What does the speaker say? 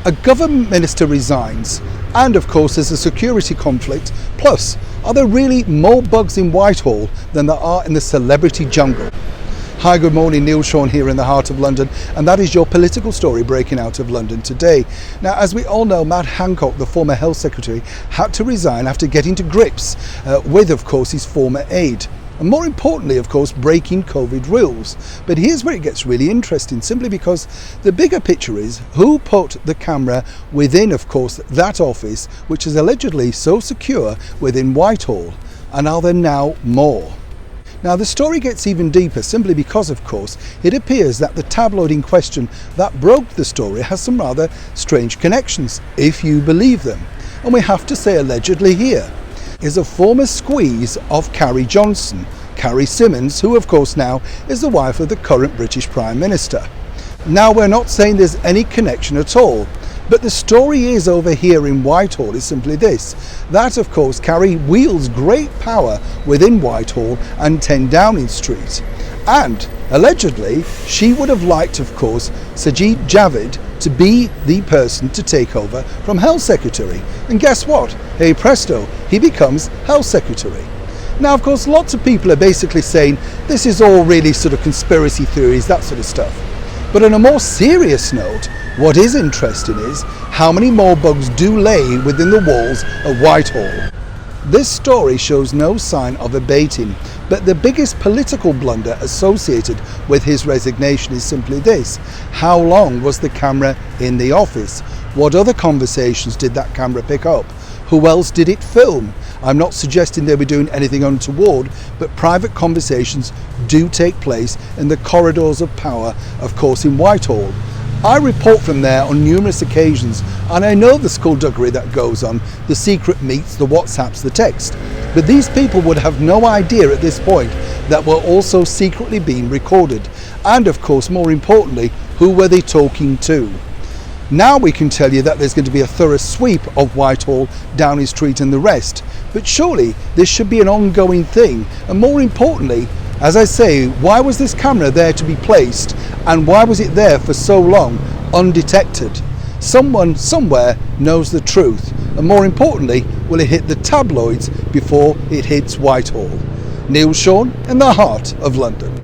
A government minister resigns, and of course there's a security conflict. Plus, are there really more bugs in Whitehall than there are in the celebrity jungle? Hi, good morning, Neil Sean here in the heart of London, and that is your political story breaking out of London today. Now, as we all know, Matt Hancock, the former Health Secretary, had to resign after getting to grips with, of course, his former aide. And more importantly, of course, breaking COVID rules. But here's where it gets really interesting, simply because the bigger picture is who put the camera within, of course, that office, which is allegedly so secure within Whitehall, and are there now more? Now, the story gets even deeper simply because, of course, it appears that the tabloid in question that broke the story has some rather strange connections, if you believe them. And we have to say allegedly here is a former squeeze of Carrie Johnson, Carrie Symonds, who of course now is the wife of the current British Prime Minister. Now, we're not saying there's any connection at all, but the story is over here in Whitehall is simply this, that of course Carrie wields great power within Whitehall and 10 Downing Street. And allegedly she would have liked, of course, Sajid Javid to be the person to take over from Health Secretary. And guess what? Hey presto, he becomes Health Secretary. Now, of course, lots of people are basically saying this is all really sort of conspiracy theories, that sort of stuff. But on a more serious note, what is interesting is how many more bugs do lay within the walls of Whitehall. This story shows no sign of abating, but the biggest political blunder associated with his resignation is simply this: how long was the camera in the office? What other conversations did that camera pick up? Who else did it film? I'm not suggesting they were doing anything untoward, but private conversations do take place in the corridors of power, of course, in Whitehall. I report from there on numerous occasions, and I know the skullduggery that goes on, the secret meets, the WhatsApps, the text. But these people would have no idea at this point that we're also secretly being recorded. And of course, more importantly, who were they talking to? Now we can tell you that there's going to be a thorough sweep of Whitehall, Downing Street and the rest. But surely this should be an ongoing thing. And more importantly, as I say, why was this camera there to be placed, and why was it there for so long undetected? Someone somewhere knows the truth, and more importantly, will it hit the tabloids before it hits Whitehall? Neil Sean in the heart of London.